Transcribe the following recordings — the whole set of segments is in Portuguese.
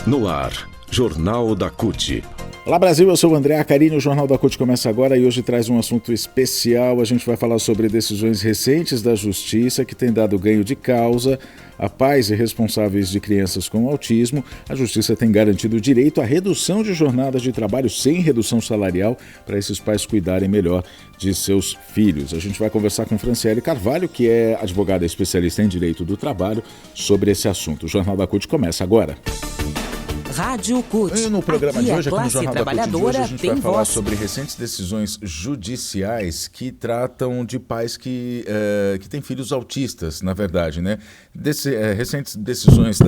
No ar, Jornal da CUT. Olá Brasil, eu sou o André Acarini, o Jornal da CUT começa agora e hoje traz um assunto especial. A gente vai falar sobre decisões recentes da Justiça que têm dado ganho de causa a pais e responsáveis de crianças com autismo. A Justiça tem garantido o direito à redução de jornadas de trabalho sem redução salarial para esses pais cuidarem melhor de seus filhos. A gente vai conversar com Franciele Carvalho, que é advogada especialista em direito do trabalho, sobre esse assunto. O Jornal da CUT começa agora. Rádio CUT. E no programa de hoje, aqui no Jornal da CUT de hoje, a gente vai falar voz. sobre recentes decisões judiciais que tratam de pais que têm filhos autistas, na verdade, né? Recentes decisões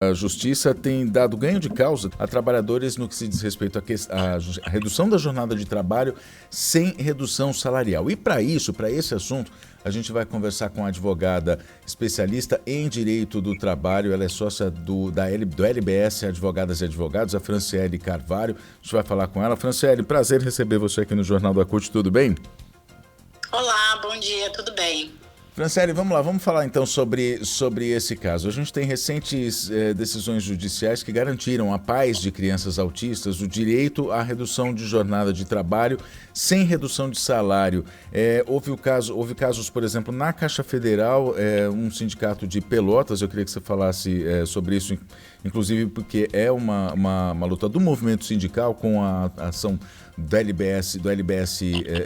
a Justiça tem dado ganho de causa a trabalhadores no que se diz respeito à redução da jornada de trabalho sem redução salarial. E para esse assunto, a gente vai conversar com a advogada especialista em direito do trabalho. Ela é sócia do LBS Advogadas e Advogados, a Franciele Carvalho. A gente vai falar com ela. Franciele, prazer receber você aqui no Jornal da CUT, tudo bem? Olá, bom dia, tudo bem? Franciele, vamos lá, vamos falar então sobre esse caso. A gente tem recentes decisões judiciais que garantiram a pais de crianças autistas o direito à redução de jornada de trabalho sem redução de salário. Houve casos, por exemplo, na Caixa Federal, um sindicato de Pelotas, eu queria que você falasse sobre isso, inclusive porque é uma luta do movimento sindical com a ação do LBS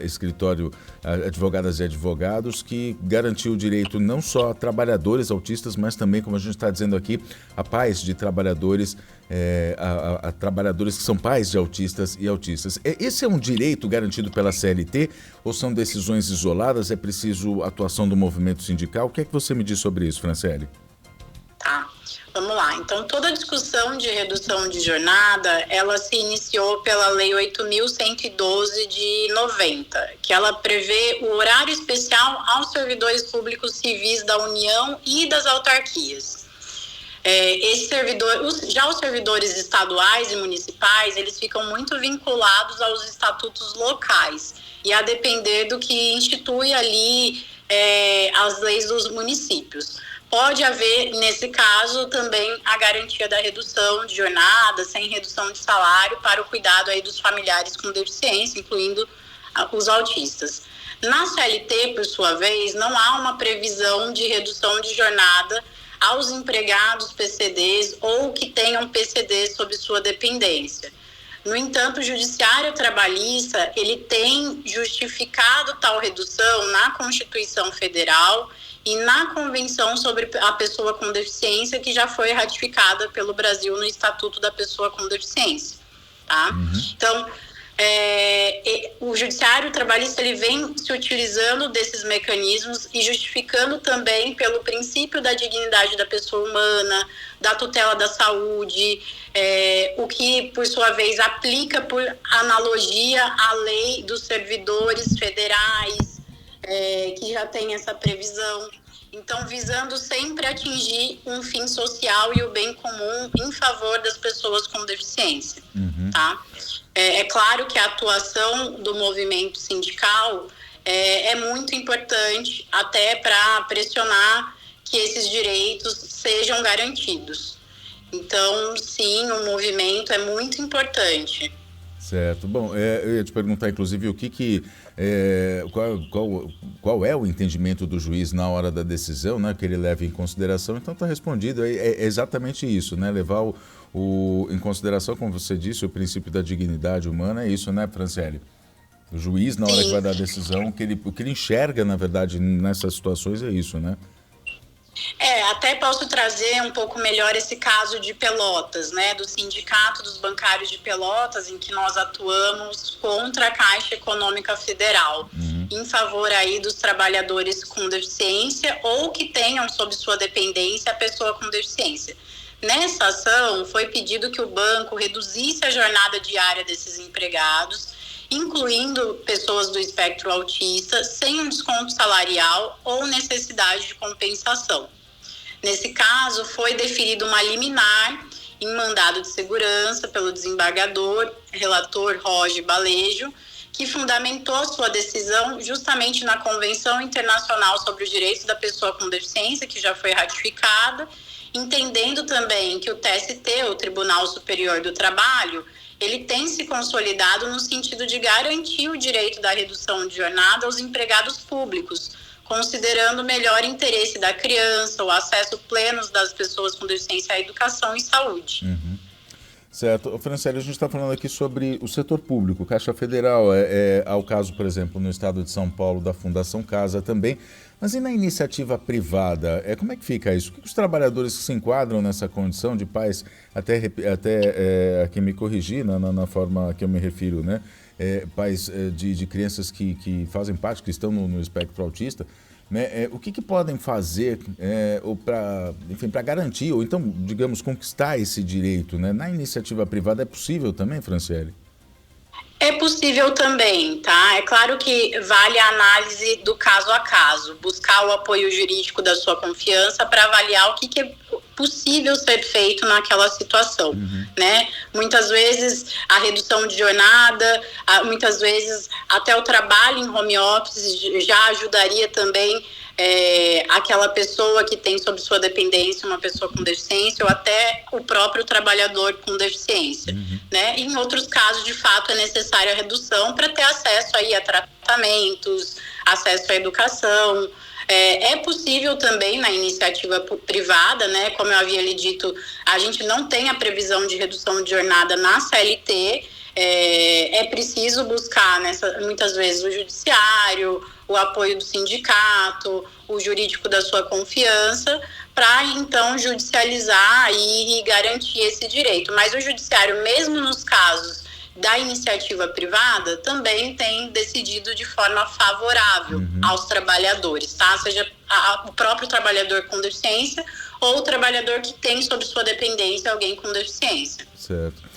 Escritório Advogadas e Advogados, que garantiu o direito não só a trabalhadores autistas, mas também, como a gente está dizendo aqui, a pais de trabalhadores, a trabalhadores que são pais de autistas e autistas. Esse é um direito garantido pela CLT ou são decisões isoladas? É preciso atuação do movimento sindical? O que é que você me diz sobre isso, Franciele? Tá, vamos lá. Então, toda a discussão de redução de jornada, ela se iniciou pela Lei 8.112 de 90, que ela prevê o horário especial aos servidores públicos civis da União e das autarquias. Já os servidores estaduais e municipais, eles ficam muito vinculados aos estatutos locais e a depender do que institui ali as leis dos municípios. Pode haver, nesse caso, também a garantia da redução de jornada, sem redução de salário, para o cuidado aí dos familiares com deficiência, incluindo os autistas. Na CLT, por sua vez, não há uma previsão de redução de jornada aos empregados PCDs ou que tenham PCDs sob sua dependência. No entanto, o Judiciário Trabalhista, ele tem justificado tal redução na Constituição Federal e na Convenção sobre a Pessoa com Deficiência, que já foi ratificada pelo Brasil no Estatuto da Pessoa com Deficiência. Tá? Então, o Judiciário Trabalhista ele vem se utilizando desses mecanismos e justificando também pelo princípio da dignidade da pessoa humana, da tutela da saúde, o que, por sua vez, aplica por analogia à lei dos servidores federais, que já tem essa previsão. Então, visando sempre atingir um fim social e o bem comum em favor das pessoas com deficiência. Tá? É claro que a atuação do movimento sindical é muito importante até para pressionar que esses direitos sejam garantidos. Então, sim, o movimento é muito importante. Certo. Bom, eu ia te perguntar, inclusive, qual é o entendimento do juiz na hora da decisão, né, que ele leva em consideração. Então está respondido, é exatamente isso, né, levar em consideração, como você disse, o princípio da dignidade humana, é isso, né, Franciele? O juiz, na hora que vai dar a decisão, o que ele enxerga, na verdade, nessas situações é isso, né? Até posso trazer um pouco melhor esse caso de Pelotas, né, do Sindicato dos Bancários de Pelotas, em que nós atuamos contra a Caixa Econômica Federal, em favor aí dos trabalhadores com deficiência ou que tenham sob sua dependência a pessoa com deficiência. Nessa ação, foi pedido que o banco reduzisse a jornada diária desses empregados, incluindo pessoas do espectro autista, sem um desconto salarial ou necessidade de compensação. Nesse caso, foi deferida uma liminar em mandado de segurança pelo desembargador, relator Roger Balejo, que fundamentou sua decisão justamente na Convenção Internacional sobre os Direitos da Pessoa com Deficiência, que já foi ratificada, entendendo também que o TST, o Tribunal Superior do Trabalho, ele tem se consolidado no sentido de garantir o direito da redução de jornada aos empregados públicos, considerando o melhor interesse da criança, o acesso pleno das pessoas com deficiência à educação e saúde. Certo. Franciele, a gente está falando aqui sobre o setor público, Caixa Federal, há o caso, por exemplo, no estado de São Paulo, da Fundação Casa também, mas e na iniciativa privada, como é que fica isso? O que os trabalhadores que se enquadram nessa condição de pais, até aqui me corrigir na forma que eu me refiro, né? Pais de crianças que fazem parte, que estão no espectro autista, né? O que podem fazer para garantir, ou então, digamos, conquistar esse direito, né? Na iniciativa privada é possível também, Franciele? É possível também, tá? É claro que vale a análise do caso a caso, buscar o apoio jurídico da sua confiança para avaliar o que é possível ser feito naquela situação, né? Muitas vezes a redução de jornada, muitas vezes até o trabalho em home office já ajudaria também aquela pessoa que tem sob sua dependência uma pessoa com deficiência ou até o próprio trabalhador com deficiência, né? Em outros casos, de fato, é necessária a redução para ter acesso aí a tratamentos, acesso à educação. É possível também na iniciativa privada, né? Como eu havia lhe dito, a gente não tem a previsão de redução de jornada na CLT. É preciso buscar, muitas vezes, o judiciário, o apoio do sindicato, o jurídico da sua confiança, para então judicializar e garantir esse direito. Mas o judiciário, mesmo nos casos da iniciativa privada, também tem decidido de forma favorável aos trabalhadores, tá? Seja o próprio trabalhador com deficiência ou o trabalhador que tem sob sua dependência alguém com deficiência. Certo.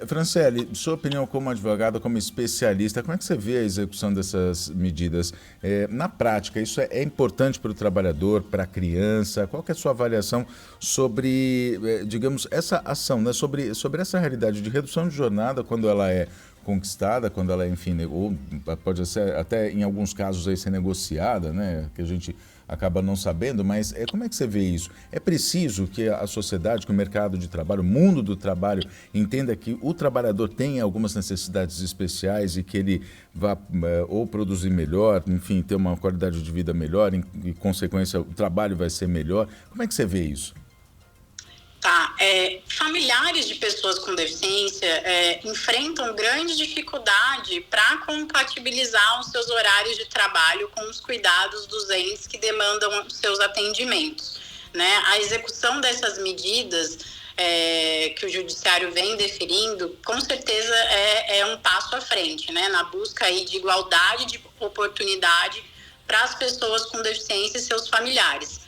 Franciele, sua opinião como advogada, como especialista, como é que você vê a execução dessas medidas? Na prática, isso é importante para o trabalhador, para a criança? Qual que é a sua avaliação sobre, digamos, essa ação, né? Sobre essa realidade de redução de jornada quando ela é conquistada, quando ela é, enfim, ou pode ser até em alguns casos aí ser negociada, né? Que a gente acaba não sabendo, mas como é que você vê isso? É preciso que a sociedade, que o mercado de trabalho, o mundo do trabalho, entenda que o trabalhador tem algumas necessidades especiais e que ele vá ou produzir melhor, enfim, ter uma qualidade de vida melhor, em consequência o trabalho vai ser melhor. Como é que você vê isso? Tá, familiares de pessoas com deficiência enfrentam grande dificuldade para compatibilizar os seus horários de trabalho com os cuidados dos entes que demandam os seus atendimentos, né? A execução dessas medidas que o judiciário vem deferindo, com certeza é um passo à frente, né? Na busca aí de igualdade de oportunidade para as pessoas com deficiência e seus familiares.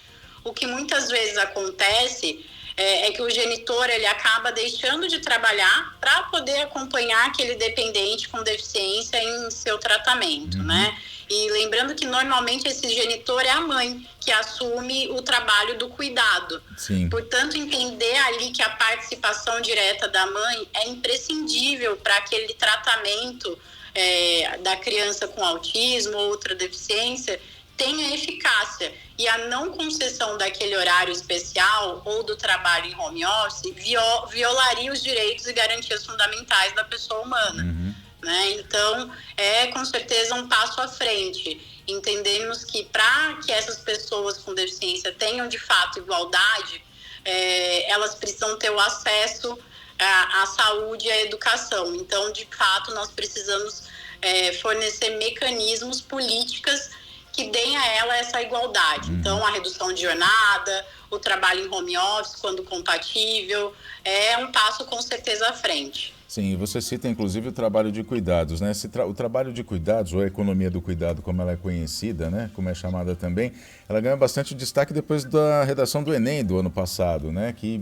O que muitas vezes acontece é que o genitor ele acaba deixando de trabalhar para poder acompanhar aquele dependente com deficiência em seu tratamento, né? E lembrando que normalmente esse genitor é a mãe que assume o trabalho do cuidado. Sim. Portanto, entender ali que a participação direta da mãe é imprescindível para aquele tratamento da criança com autismo ou outra deficiência tenha eficácia. E a não concessão daquele horário especial ou do trabalho em home office violaria os direitos e garantias fundamentais da pessoa humana. Né? Então, com certeza um passo à frente. Entendemos que para que essas pessoas com deficiência tenham de fato igualdade, elas precisam ter o acesso à saúde e à educação. Então, de fato, nós precisamos fornecer mecanismos, políticas que deem a ela essa igualdade. Então, a redução de jornada, o trabalho em home office, quando compatível, é um passo com certeza à frente. Sim, você cita inclusive o trabalho de cuidados, né? O trabalho de cuidados, ou a economia do cuidado, como ela é conhecida, né? Como é chamada também, ela ganha bastante destaque depois da redação do Enem do ano passado, né? Que,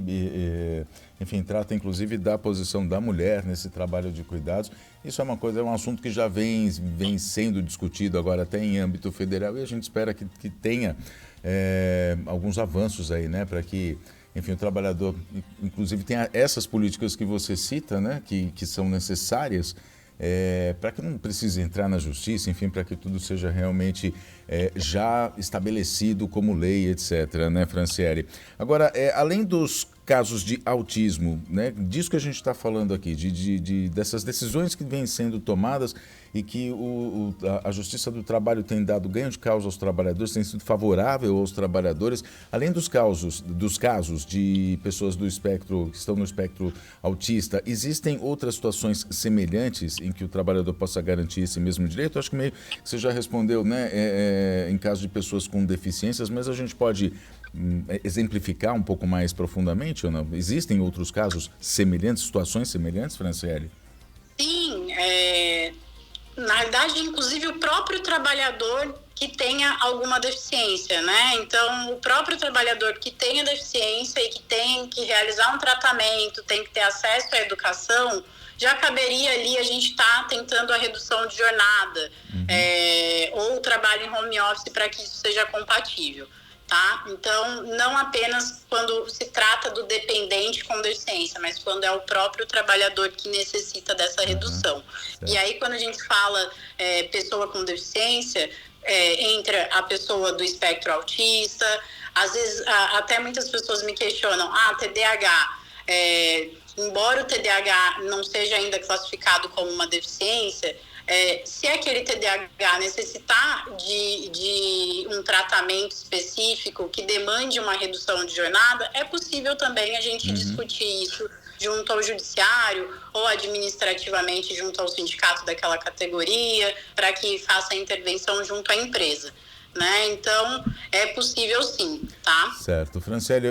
enfim, trata inclusive da posição da mulher nesse trabalho de cuidados. Isso é um assunto que já vem sendo discutido agora até em âmbito federal e a gente espera que tenha alguns avanços aí, né? Para que, enfim, o trabalhador, inclusive, tenha essas políticas que você cita, né? Que são necessárias para que não precise entrar na justiça, enfim, para que tudo seja realmente já estabelecido como lei, etc., né, Franciele? Agora, além dos casos de autismo, né, disso que a gente está falando aqui, dessas decisões que vêm sendo tomadas e que a Justiça do Trabalho tem dado ganho de causa aos trabalhadores, tem sido favorável aos trabalhadores, além dos casos de pessoas do espectro, que estão no espectro autista, existem outras situações semelhantes em que o trabalhador possa garantir esse mesmo direito? Eu acho que meio que você já respondeu, né, em caso de pessoas com deficiências, mas a gente pode exemplificar um pouco mais profundamente ou não? Existem outros casos semelhantes, situações semelhantes, Franciele? Sim, na verdade, inclusive o próprio trabalhador que tenha alguma deficiência, né? Então, o próprio trabalhador que tenha deficiência e que tem que realizar um tratamento, tem que ter acesso à educação, já caberia ali a gente estar tentando a redução de jornada, ou o trabalho em home office para que isso seja compatível. Tá? Então, não apenas quando se trata do dependente com deficiência, mas quando é o próprio trabalhador que necessita dessa redução. E aí, quando a gente fala pessoa com deficiência, entra a pessoa do espectro autista, às vezes até muitas pessoas me questionam, TDAH, embora o TDAH não seja ainda classificado como uma deficiência, se aquele TDAH necessitar de um tratamento específico que demande uma redução de jornada, é possível também a gente discutir isso junto ao judiciário ou administrativamente junto ao sindicato daquela categoria, para que faça a intervenção junto à empresa. Né? Então, é possível sim, tá? Certo. Franciele,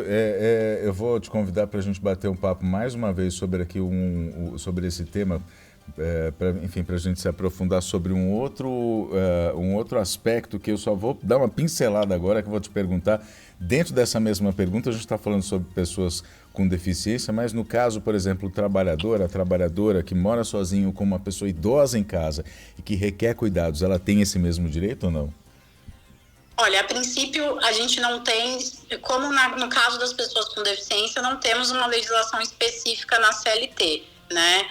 eu vou te convidar para a gente bater um papo mais uma vez sobre, sobre esse tema, para a gente se aprofundar sobre um outro aspecto que eu só vou dar uma pincelada agora, que eu vou te perguntar. Dentro dessa mesma pergunta, a gente está falando sobre pessoas com deficiência, mas no caso, por exemplo, a trabalhadora que mora sozinho com uma pessoa idosa em casa e que requer cuidados, ela tem esse mesmo direito ou não? Olha, a princípio a gente não tem, como no caso das pessoas com deficiência, não temos uma legislação específica na CLT, né?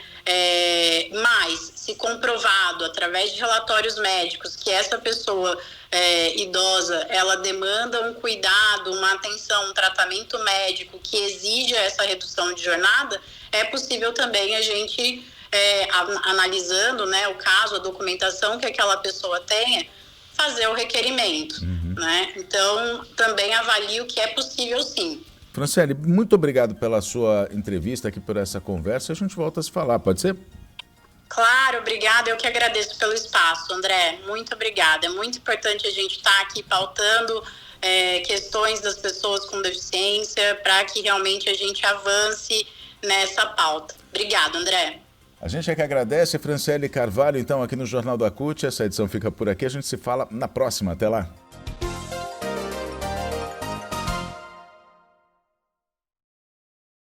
Mas, se comprovado através de relatórios médicos que essa pessoa idosa, ela demanda um cuidado, uma atenção, um tratamento médico que exija essa redução de jornada, é possível também a gente, analisando, né, o caso, a documentação que aquela pessoa tenha, fazer o requerimento, né? Então, também avalio que é possível sim. Franciele, muito obrigado pela sua entrevista aqui, por essa conversa. A gente volta a se falar, pode ser? Claro, obrigada. Eu que agradeço pelo espaço, André. Muito obrigada. É muito importante a gente estar aqui pautando questões das pessoas com deficiência para que realmente a gente avance nessa pauta. Obrigada, André. A gente é que agradece, Franciele Carvalho, então, aqui no Jornal da CUT. Essa edição fica por aqui. A gente se fala na próxima. Até lá.